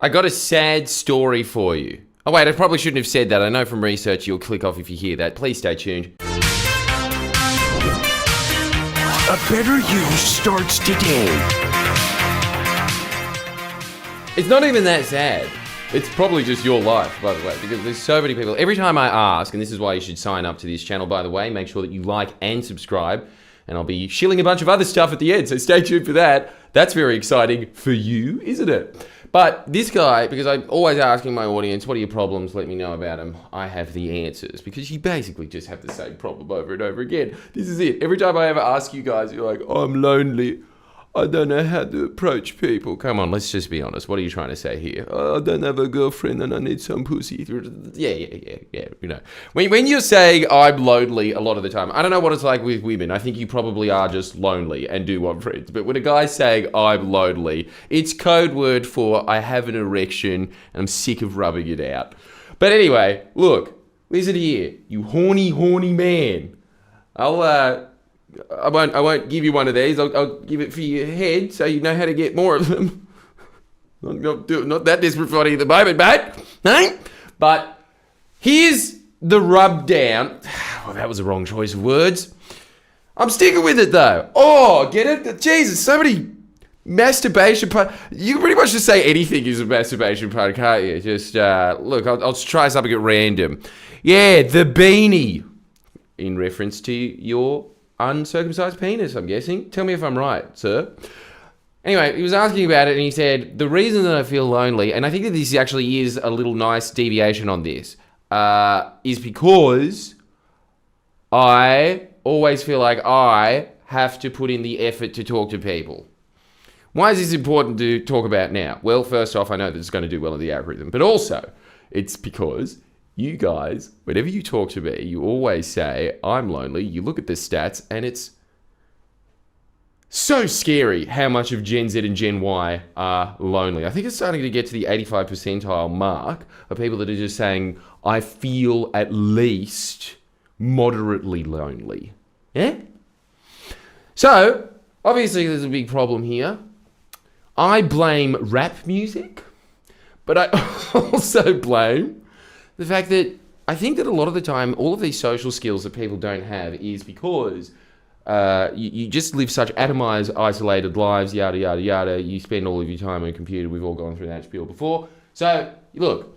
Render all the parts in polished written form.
I got a sad story for you. Oh wait, I probably shouldn't have said that. I know from research you'll click off if you hear that. Please stay tuned. A better you starts today. It's not even that sad. It's probably just your life, by the way, because there's so many people. Every time I ask, and this is why you should sign up to this channel, by the way, make sure that you like and subscribe, and I'll be shilling a bunch of other stuff at the end, so stay tuned for that. That's very exciting for you, isn't it? But this guy, because I'm always asking my audience, what are your problems? Let me know about them. I have the answers, because you basically just have the same problem over and over again. This is it. Every time I ever ask you guys, you're like, oh, I'm lonely. I don't know how to approach people. Come on, let's just be honest. What are you trying to say here? Oh, I don't have a girlfriend and I need some pussy. Yeah. You know, when you're saying I'm lonely a lot of the time, I don't know what it's like with women. I think you probably are just lonely and do want friends. But when a guy's saying I'm lonely, it's code word for I have an erection and I'm sick of rubbing it out. But anyway, look, listen here, you horny man. I won't give you one of these. I'll give it for your head so you know how to get more of them. Not that desperate for you at the moment, mate. No? But here's the rub down. Well, that was a wrong choice of words. I'm sticking with it though. Oh, get it? Jesus, so many masturbation part. You can pretty much just say anything is a masturbation part, can't you? Just look, I'll try something at random. Yeah, the beanie. In reference to your uncircumcised penis, I'm guessing. Tell me if I'm right, sir. Anyway, he was asking about it and he said, the reason that I feel lonely, and I think that this actually is a little nice deviation on this, is because I always feel like I have to put in the effort to talk to people. Why is this important to talk about now? Well, first off, I know that it's going to do well in the algorithm, but also it's because you guys, whenever you talk to me, you always say, I'm lonely. You look at the stats, and it's so scary how much of Gen Z and Gen Y are lonely. I think it's starting to get to the 85 percentile mark of people that are just saying, I feel at least moderately lonely. Yeah? So, obviously there's a big problem here. I blame rap music, but I also blame the fact that I think that a lot of the time, all of these social skills that people don't have is because you just live such atomized, isolated lives, yada, yada, yada. You spend all of your time on a computer. We've all gone through that spiel before. So, look,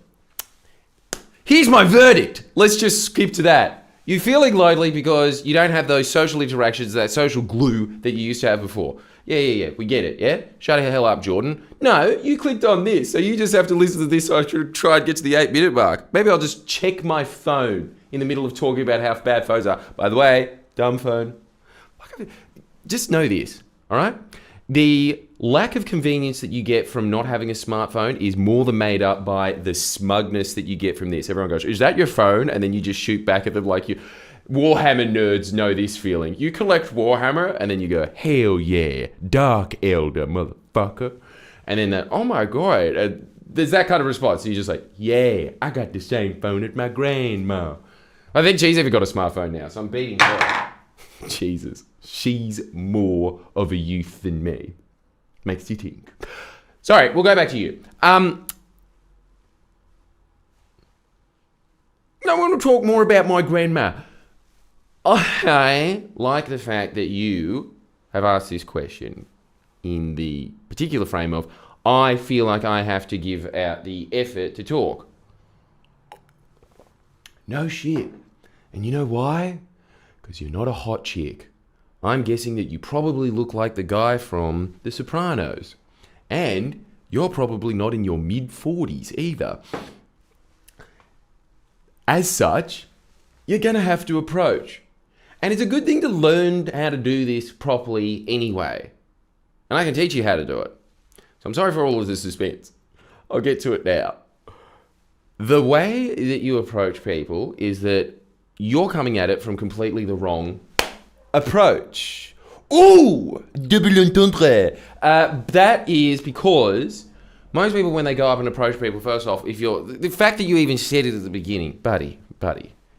here's my verdict. Let's just skip to that. You're feeling lonely because you don't have those social interactions, that social glue that you used to have before. Yeah, we get it, yeah? Shut the hell up, Jordan. No, you clicked on this, so you just have to listen to this so I should try and get to the 8-minute mark. Maybe I'll just check my phone in the middle of talking about how bad phones are. By the way, dumb phone. Just know this, all right? The lack of convenience that you get from not having a smartphone is more than made up by the smugness that you get from this. Everyone goes, is that your phone? And then you just shoot back at them like you... Warhammer nerds know this feeling. You collect Warhammer, and then you go, hell yeah, Dark Elder, motherfucker. And then, oh my god, there's that kind of response. So you're just like, yeah, I got the same phone as my grandma. I think she's even got a smartphone now, so I'm beating her. Jesus, she's more of a youth than me. Makes you think. Sorry, we'll go back to you. I want to talk more about my grandma. I like the fact that you have asked this question in the particular frame of, I feel like I have to give out the effort to talk. No shit. And you know why? Because you're not a hot chick. I'm guessing that you probably look like the guy from The Sopranos. And you're probably not in your mid-40s either. As such, you're going to have to approach. And it's a good thing to learn how to do this properly anyway. And I can teach you how to do it. So I'm sorry for all of the suspense. I'll get to it now. The way that you approach people is that you're coming at it from completely the wrong approach. Ooh! Double entendre. That is because most people, when they go up and approach people, first off, the fact that you even said it at the beginning, buddy,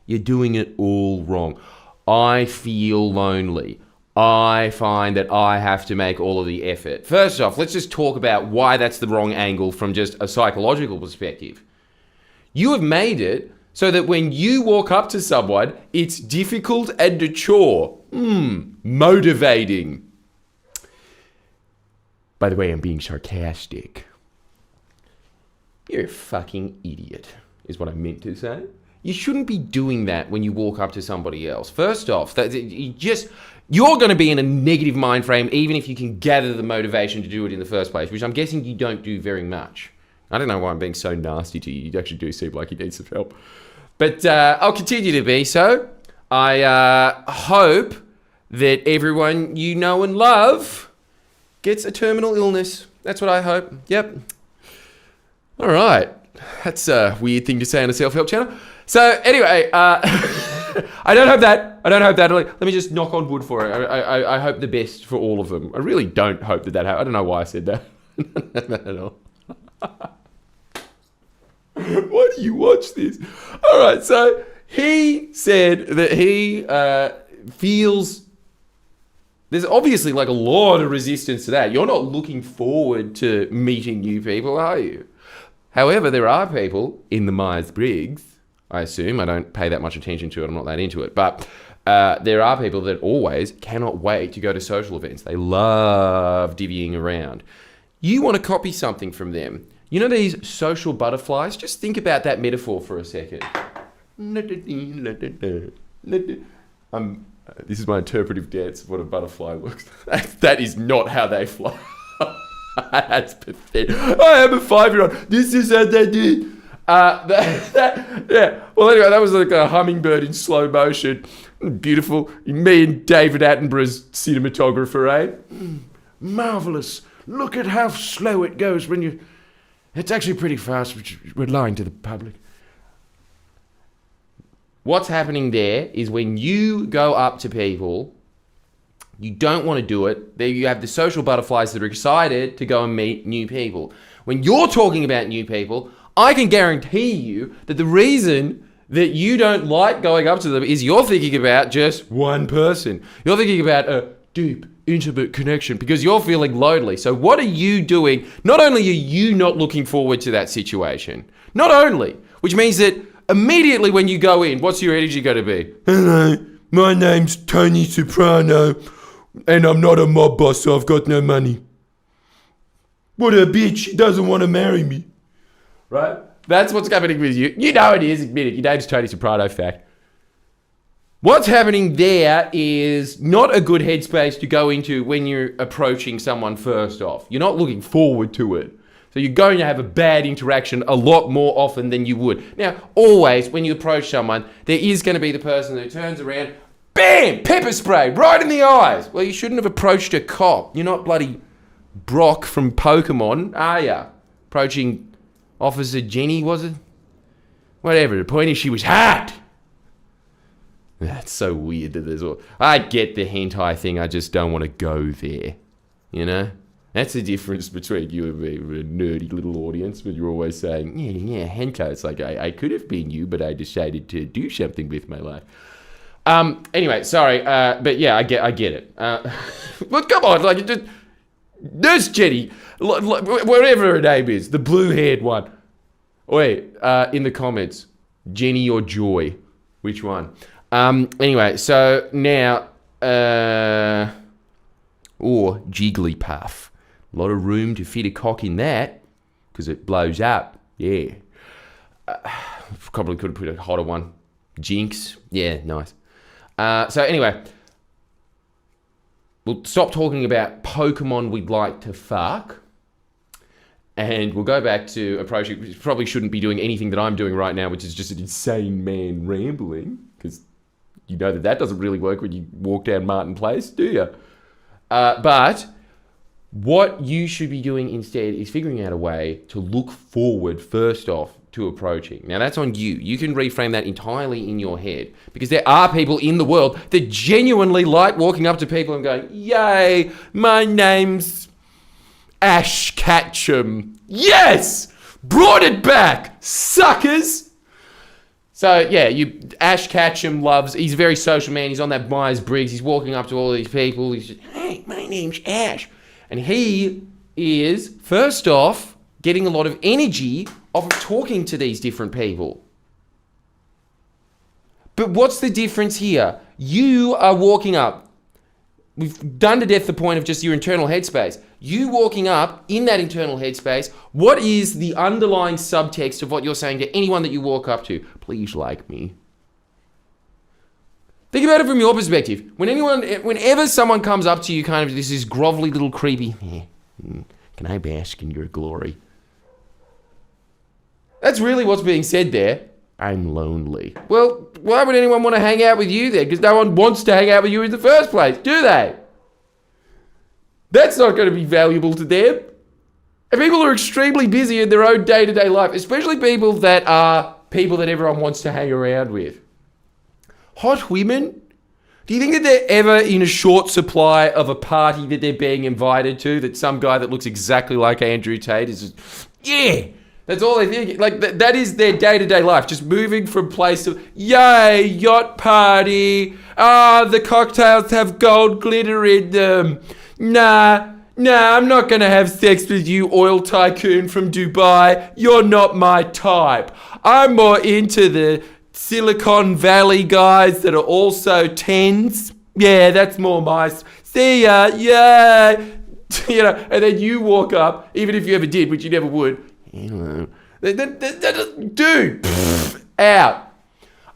you're doing it all wrong. I feel lonely. I find that I have to make all of the effort. First off, let's just talk about why that's the wrong angle from just a psychological perspective. You have made it so that when you walk up to someone, it's difficult and a chore. Motivating. By the way, I'm being sarcastic. You're a fucking idiot, is what I meant to say. You shouldn't be doing that when you walk up to somebody else. First off, you're going to be in a negative mind frame even if you can gather the motivation to do it in the first place, which I'm guessing you don't do very much. I don't know why I'm being so nasty to you. You actually do seem like you need some help. But I'll continue to be so. I hope that everyone you know and love gets a terminal illness. That's what I hope. Yep. All right. That's a weird thing to say on a self-help channel. So anyway, I don't hope that. Let me just knock on wood for it. I hope the best for all of them. I really don't hope that happens. I don't know why I said that. At all. Why do you watch this? All right, so he said that he feels there's obviously like a lot of resistance to that. You're not looking forward to meeting new people, are you? However, there are people in the Myers-Briggs, I assume. I don't pay that much attention to it. I'm not that into it. But there are people that always cannot wait to go to social events. They love divvying around. You want to copy something from them. You know these social butterflies? Just think about that metaphor for a second. This is my interpretive dance of what a butterfly looks like. That is not how they fly. That's pathetic. I am a 5-year-old. This is how they do. Yeah. Well, anyway, that was like a hummingbird in slow motion. Beautiful. Me and David Attenborough's cinematographer, eh? Marvelous. Look at how slow it goes when you... It's actually pretty fast, which we're lying to the public. What's happening there is when you go up to people, you don't want to do it. There you have the social butterflies that are excited to go and meet new people. When you're talking about new people, I can guarantee you that the reason that you don't like going up to them is you're thinking about just one person. You're thinking about a deep, intimate connection because you're feeling lonely. So what are you doing? Not only are you not looking forward to that situation, which means that immediately when you go in, what's your energy going to be? Hello, my name's Tony Soprano, and I'm not a mob boss, so I've got no money. What a bitch, she doesn't want to marry me. Right? That's what's happening with you. You know it is, admit it. Your name's Tony Soprano, fact. What's happening there is not a good headspace to go into when you're approaching someone first off. You're not looking forward to it. So you're going to have a bad interaction a lot more often than you would. Now, always when you approach someone, there is going to be the person who turns around, bam, pepper spray right in the eyes. Well, you shouldn't have approached a cop. You're not bloody Brock from Pokemon, are you? Approaching Officer Jenny, was it? Whatever. The point is she was hot. That's so weird that there's all... I get the hentai thing, I just don't want to go there. You know? That's the difference between you and me. We're a nerdy little audience, but you're always saying, yeah, hentai. It's like, I could have been you, but I decided to do something with my life. Anyway, sorry, but yeah, I get it. But come on, like, just... Nurse Jenny, whatever her name is, the blue-haired one. Wait, in the comments, Jenny or Joy? Which one? Anyway, so now, or Jigglypuff. A lot of room to fit a cock in that, because it blows up. Yeah. Probably could have put a hotter one. Jinx. Yeah, nice. So anyway, we'll stop talking about Pokemon we'd like to fuck. And we'll go back to approaching... We probably shouldn't be doing anything that I'm doing right now, which is just an insane man rambling. Because you know that doesn't really work when you walk down Martin Place, do you? But what you should be doing instead is figuring out a way to look forward first off to approaching. Now that's on you. You can reframe that entirely in your head because there are people in the world that genuinely like walking up to people and going, yay, my name's Ash Ketchum. Yes! Brought it back, suckers! So, yeah, Ash Ketchum he's a very social man. He's on that Myers-Briggs. He's walking up to all these people. He's just, hey, my name's Ash. And he is, first off, getting a lot of energy off of talking to these different people. But what's the difference here? You are walking up. We've done to death the point of just your internal headspace. You walking up in that internal headspace, what is the underlying subtext of what you're saying to anyone that you walk up to? Please like me. Think about it from your perspective. Whenever someone comes up to you, kind of this is grovelly little creepy, can I bask in your glory? That's really what's being said there. I'm lonely. Well, why would anyone want to hang out with you then? Because no one wants to hang out with you in the first place, do they? That's not going to be valuable to them. And people are extremely busy in their own day-to-day life, especially people that everyone wants to hang around with. Hot women? Do you think that they're ever in a short supply of a party that they're being invited to, that some guy that looks exactly like Andrew Tate is just, yeah, that's all they think. Like, that is their day-to-day life, just moving from place to, yay, yacht party, the cocktails have gold glitter in them. Nah, I'm not going to have sex with you, oil tycoon from Dubai. You're not my type. I'm more into the Silicon Valley guys that are also 10s. Yeah, that's more my... See ya, yay. You know, and then you walk up, even if you ever did, which you never would. Dude, out.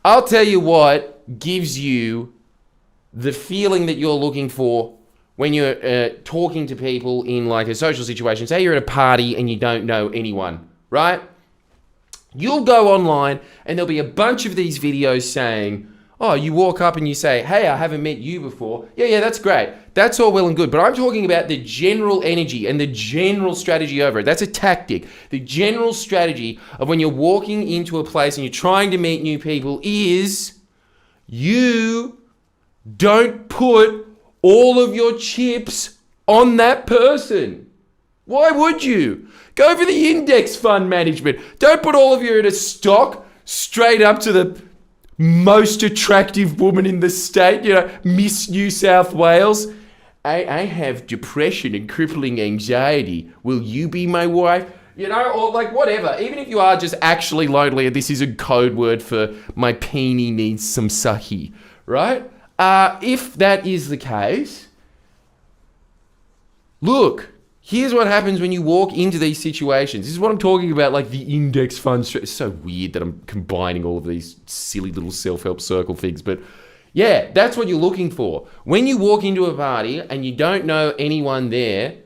I'll tell you what gives you the feeling that you're looking for when you're talking to people in like a social situation. Say you're at a party and you don't know anyone, right? You'll go online and there'll be a bunch of these videos saying, oh, you walk up and you say, hey, I haven't met you before. Yeah, that's great. That's all well and good. But I'm talking about the general energy and the general strategy over it. That's a tactic. The general strategy of when you're walking into a place and you're trying to meet new people is you don't put all of your chips on that person. Why would you? Go for the index fund management. Don't put all of your in a stock straight up to the most attractive woman in the state, you know, Miss New South Wales. I have depression and crippling anxiety. Will you be my wife? You know, or like whatever. Even if you are just actually lonely and this is a code word for my peenie needs some sahi, right? If that is the case, look, here's what happens when you walk into these situations. This is what I'm talking about, like the index fund. It's so weird that I'm combining all of these silly little self-help circle things. But yeah, that's what you're looking for. When you walk into a party and you don't know anyone there,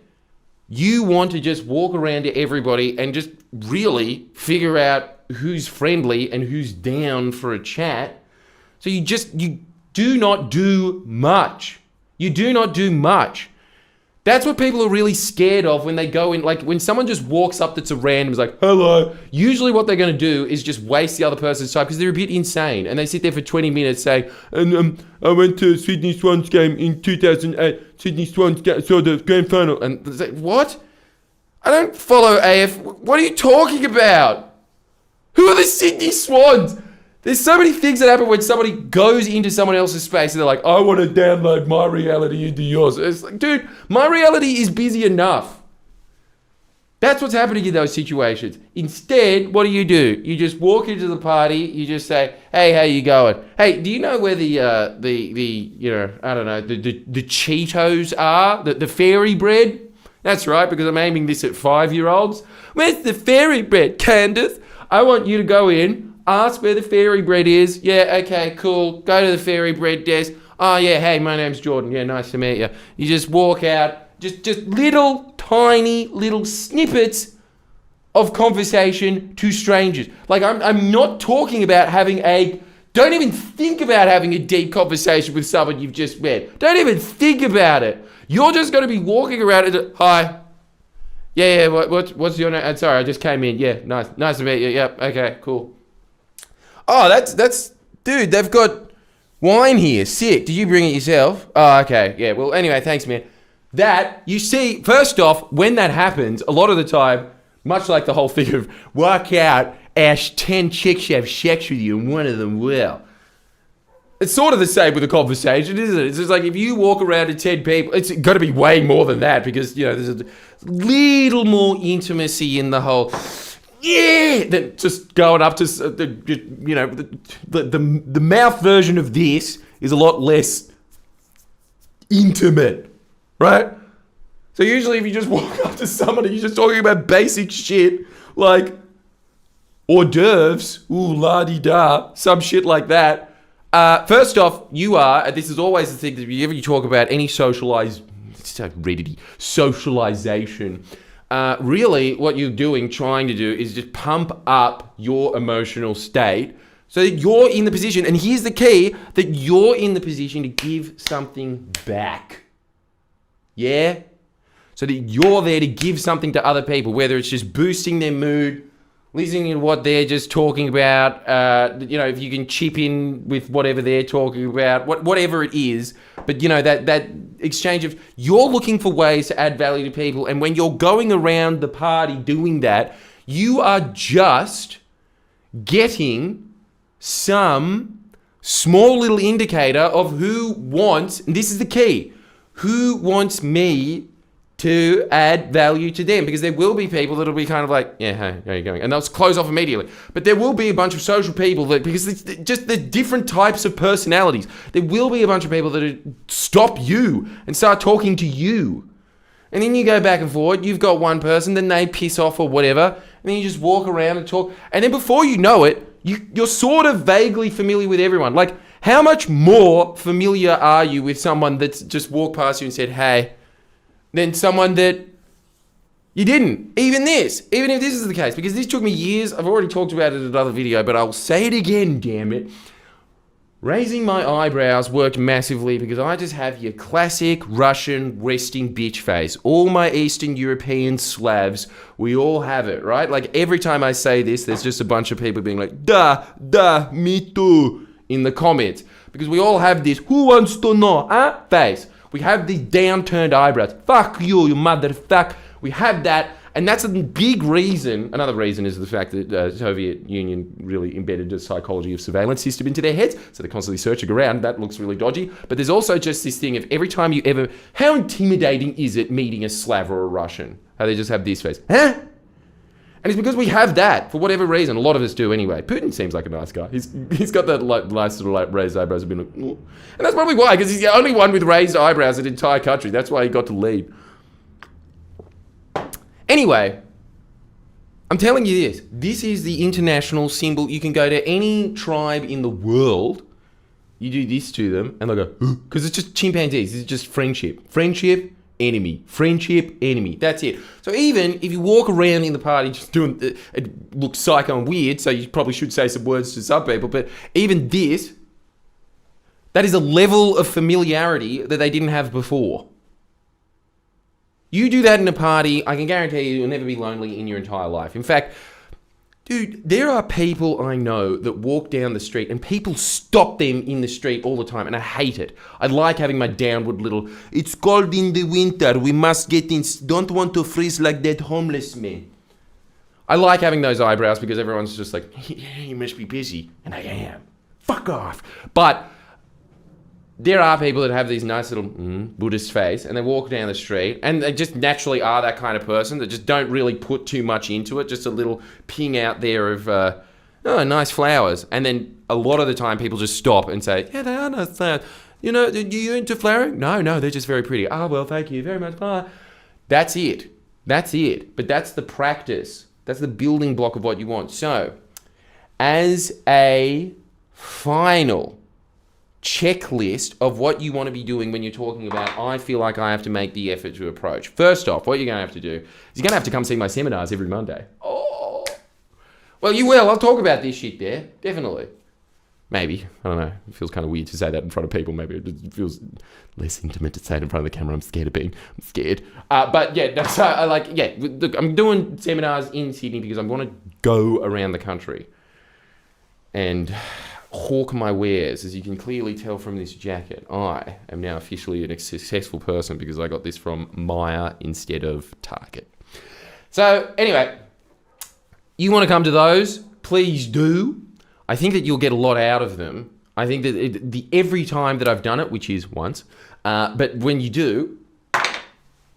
you want to just walk around to everybody and just really figure out who's friendly and who's down for a chat. So you do not do much. You do not do much. That's what people are really scared of when they go in. Like when someone just walks up that's a random, is like, hello. Usually what they're going to do is just waste the other person's time because they're a bit insane. And they sit there for 20 minutes saying, and I went to Sydney Swans game in 2008. Sydney Swans saw the grand final. And it's like, what? I don't follow AF. What are you talking about? Who are the Sydney Swans? There's so many things that happen when somebody goes into someone else's space and they're like, I want to download my reality into yours. It's like, dude, my reality is busy enough. That's what's happening in those situations. Instead, what do? You just walk into the party, you just say, hey, how you going? Hey, do you know where the Cheetos are? The fairy bread? That's right, because I'm aiming this at 5-year-olds. Where's the fairy bread, Candace? I want you to go in, ask where the fairy bread is. Yeah, okay, cool. Go to the fairy bread desk. Oh, yeah, hey, my name's Jordan. Yeah, nice to meet you. You just walk out. Just little, tiny, little snippets of conversation to strangers. Like, I'm not talking about don't even think about having a deep conversation with someone you've just met. Don't even think about it. You're just going to be walking around and, hi. Yeah, what's your name? Sorry, I just came in. Yeah, nice to meet you. Yep, okay, cool. Oh, that's, dude, they've got wine here. Sick. Did you bring it yourself? Oh, okay. Yeah, well, anyway, thanks, man. That, you see, first off, when that happens, a lot of the time, much like the whole thing of work out Ash, 10 chicks have sex with you and one of them will. It's sort of the same with a conversation, isn't it? It's just like if you walk around to 10 people, it's got to be way more than that because, there's a little more intimacy in the whole, than just going up to, the mouth version of this is a lot less intimate, right? So usually if you just walk up to somebody, you're just talking about basic shit like hors d'oeuvres, ooh, la-di-da, some shit like that. First off, you are, and this is always the thing that whenever you talk about any socialization, really what you're trying to do is just pump up your emotional state so that you're in the position, and here's the key, that you're in the position to give something back. Yeah? So that you're there to give something to other people, whether it's just boosting their mood, listening to what they're just talking about, if you can chip in with whatever they're talking about, whatever it is. But, that exchange of, you're looking for ways to add value to people. And when you're going around the party doing that, you are just getting some small little indicator of who wants, and this is the key, who wants me to add value to them, because there will be people that'll be kind of like, yeah, hey, how are you going? And they'll close off immediately. But there will be a bunch of social people that, because it's just the different types of personalities, there will be a bunch of people that stop you and start talking to you. And then you go back and forth, you've got one person, then they piss off or whatever, and then you just walk around and talk. And then before you know it, you're sort of vaguely familiar with everyone. Like, how much more familiar are you with someone that's just walked past you and said, hey, than someone that you didn't. Even if this is the case, because this took me years. I've already talked about it in another video, but I'll say it again, damn it. Raising my eyebrows worked massively because I just have your classic Russian resting bitch face. All my Eastern European Slavs, we all have it, right? Like every time I say this, there's just a bunch of people being like, da, me too, in the comments. Because we all have this, who wants to know, face. We have these down-turned eyebrows. Fuck you motherfucker. We have that, and that's a big reason. Another reason is the fact that the Soviet Union really embedded a psychology of surveillance system into their heads, so they're constantly searching around. That looks really dodgy. But there's also just this thing of every time you ever... How intimidating is it meeting a Slav or a Russian? How they just have this face. Huh? And it's because we have that, for whatever reason. A lot of us do anyway. Putin seems like a nice guy. He's got that nice little raised eyebrows. And that's probably why, because he's the only one with raised eyebrows in the entire country. That's why he got to lead. Anyway, I'm telling you this. This is the international symbol. You can go to any tribe in the world. You do this to them, and they'll go, because it's just chimpanzees. It's just friendship. Friendship, enemy. Friendship, enemy. That's it. So even if you walk around in the party just doing it looks psycho and weird, so you probably should say some words to some people, but even this, that is a level of familiarity that they didn't have before. You do that in a party, I can guarantee you'll never be lonely in your entire life. In fact, dude, there are people I know that walk down the street and people stop them in the street all the time, and I hate it. I like having my downward little, it's cold in the winter, we must get in, don't want to freeze like that homeless man. I like having those eyebrows because everyone's just like, yeah, you must be busy, and I am. Fuck off. But there are people that have these nice little Buddhist face, and they walk down the street, and they just naturally are that kind of person that just don't really put too much into it, just a little ping out there of, nice flowers. And then a lot of the time people just stop and say, yeah, they are nice flowers. You know, are you into flowering? No, they're just very pretty. Oh, well, thank you very much. Bye. That's it. But that's the practice. That's the building block of what you want. So, as a final checklist of what you want to be doing when you're talking about, I feel like I have to make the effort to approach. First off, what you're going to have to do is you're going to have to come see my seminars every Monday. Oh, well, you will. I'll talk about this shit there. Definitely. Maybe. I don't know. It feels kind of weird to say that in front of people. Maybe it feels less intimate to say it in front of the camera. I'm scared. But yeah, that's look, I'm doing seminars in Sydney because I want to go around the country and hawk my wares. As you can clearly tell from this jacket, I am now officially a successful person because I got this from Maya instead of Target. So anyway, you want to come to those, please do. I think that you'll get a lot out of them. I think that every time that I've done it, which is once, but when you do,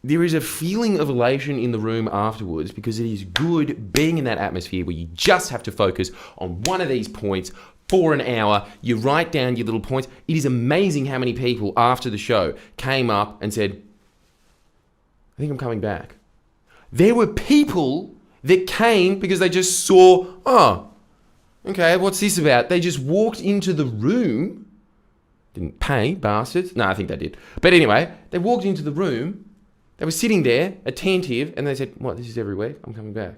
there is a feeling of elation in the room afterwards because it is good being in that atmosphere where you just have to focus on one of these points for an hour. You write down your little points. It is amazing how many people after the show came up and said, I think I'm coming back. There were people that came because they just saw, oh, okay, what's this about? They just walked into the room, didn't pay, bastards. No, I think they did. But anyway, they walked into the room, they were sitting there, attentive, and they said, what, this is every week? I'm coming back.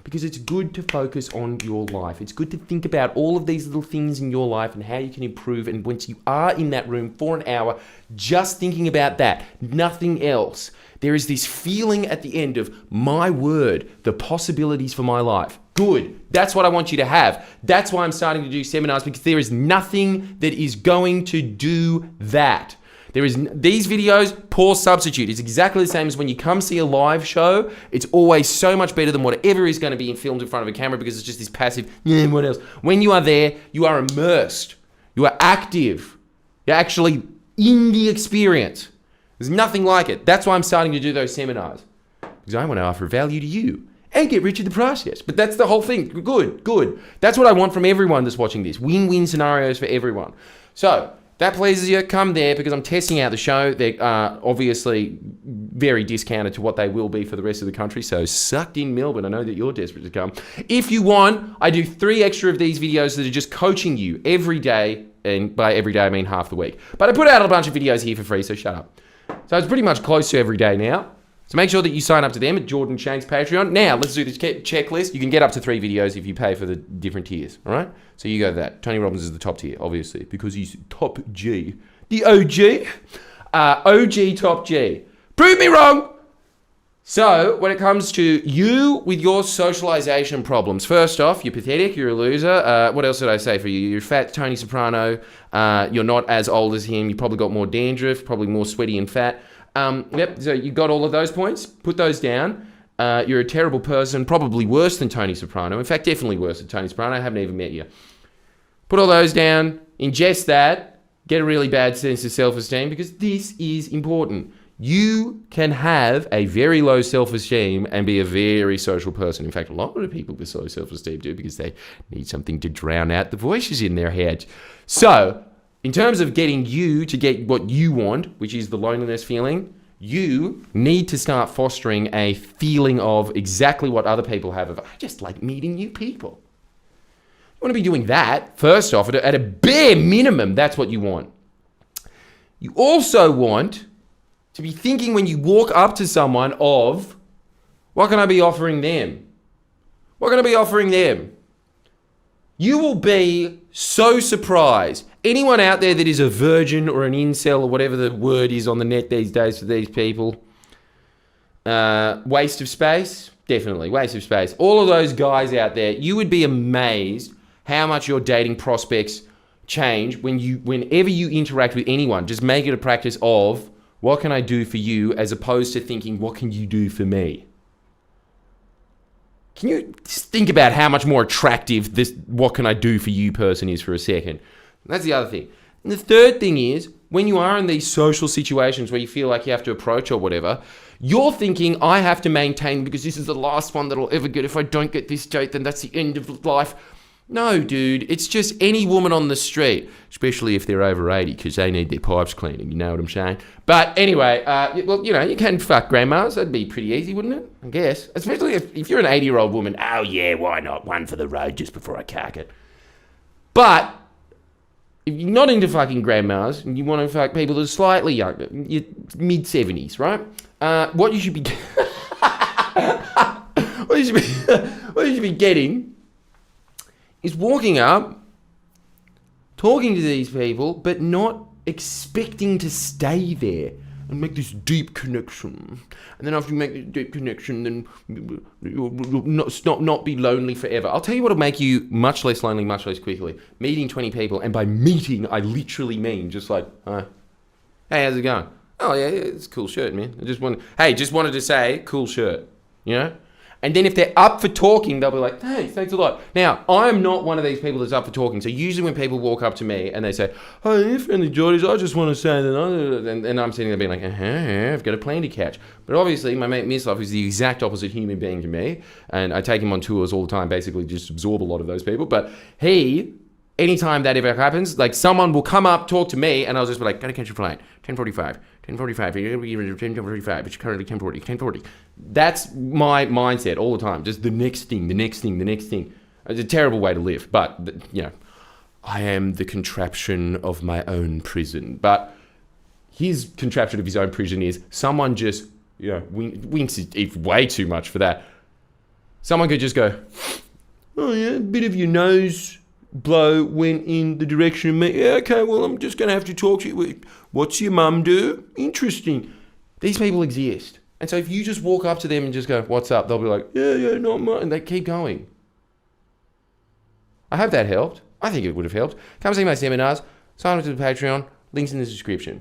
Because it's good to focus on your life. It's good to think about all of these little things in your life and how you can improve. And once you are in that room for an hour, just thinking about that, nothing else, there is this feeling at the end of, my word, the possibilities for my life. Good. That's what I want you to have. That's why I'm starting to do seminars, because there is nothing that is going to do that. These videos, poor substitute. It's exactly the same as when you come see a live show. It's always so much better than whatever is going to be filmed in front of a camera because it's just this passive, yeah, what else? When you are there, you are immersed. You are active. You're actually in the experience. There's nothing like it. That's why I'm starting to do those seminars. Because I want to offer value to you and get rich in the process. But that's the whole thing. Good. That's what I want from everyone that's watching this. Win-win scenarios for everyone. So, that pleases you, come there because I'm testing out the show. They're obviously very discounted to what they will be for the rest of the country. So sucked in Melbourne. I know that you're desperate to come. If you want, I do 3 extra of these videos that are just coaching you every day. And by every day, I mean half the week. But I put out a bunch of videos here for free, so shut up. So it's pretty much close to every day now. So make sure that you sign up to them at Jordan Shanks Patreon. Now, let's do this checklist. You can get up to 3 videos if you pay for the different tiers, all right? So you go to that. Tony Robbins is the top tier, obviously, because he's top G. The OG. OG top G. Prove me wrong! So, when it comes to you with your socialization problems, first off, you're pathetic, you're a loser. What else did I say for you? You're fat, Tony Soprano. You're not as old as him. You probably got more dandruff, probably more sweaty and fat. Yep, so you got all of those points. Put those down. You're a terrible person, probably worse than Tony Soprano. In fact, definitely worse than Tony Soprano. I haven't even met you. Put all those down. Ingest that. Get a really bad sense of self-esteem because this is important. You can have a very low self-esteem and be a very social person. In fact, a lot of people with low self-esteem do because they need something to drown out the voices in their head. So, in terms of getting you to get what you want, which is the loneliness feeling, you need to start fostering a feeling of exactly what other people have of, I just like meeting new people. You want to be doing that, first off, at a bare minimum, that's what you want. You also want to be thinking when you walk up to someone of, what can I be offering them? What can I be offering them? You will be so surprised. Anyone out there that is a virgin or an incel or whatever the word is on the net these days for these people, waste of space, definitely, waste of space. All of those guys out there, you would be amazed how much your dating prospects change whenever you interact with anyone. Just make it a practice of, what can I do for you, as opposed to thinking, what can you do for me? Can you just think about how much more attractive this what can I do for you person is for a second? That's the other thing. And the third thing is, when you are in these social situations where you feel like you have to approach or whatever, you're thinking, I have to maintain because this is the last one that I'll ever get. If I don't get this date, then that's the end of life. No, dude, it's just any woman on the street, especially if they're over 80 because they need their pipes cleaning, you know what I'm saying? But anyway, well, you know, you can fuck grandmas. That'd be pretty easy, wouldn't it? I guess. Especially if you're an 80-year-old woman. Oh, yeah, why not? One for the road just before I cack it. But if you're not into fucking grandmas and you want to fuck people that are slightly younger, you're mid-70s, right? What you should be what you should be getting is walking up, talking to these people, but not expecting to stay there and make this deep connection. And then after you make this deep connection, then you'll not be lonely forever. I'll tell you what'll make you much less lonely, much less quickly. Meeting 20 people, and by meeting, I literally mean just like, hi. Hey, how's it going? Oh, yeah, it's a cool shirt, man. Just wanted to say, cool shirt, you know? And then if they're up for talking, they'll be like, hey, thanks a lot. Now, I'm not one of these people that's up for talking. So usually when people walk up to me and they say, oh, you're friendly Geordies, I just want to say that, and I'm sitting there being like, I've got a plane to catch. But obviously, my mate Mislav is the exact opposite human being to me. And I take him on tours all the time, basically just absorb a lot of those people. But anytime that ever happens, like someone will come up, talk to me, and I'll just be like, gotta catch your flight, 10:45, 10:45, it's currently 10:40. That's my mindset all the time. Just the next thing. It's a terrible way to live, but, I am the contraption of my own prison. But his contraption of his own prison is someone just, winks it way too much for that. Someone could just go, oh yeah, a bit of your nose blow went in the direction of me. Yeah, okay, well, I'm just going to have to talk to you. What's your mum do? Interesting. These people exist. And so if you just walk up to them and just go, what's up? They'll be like, yeah, not much. And they keep going. I hope that helped. I think it would have helped. Come see my seminars. Sign up to the Patreon. Links in the description.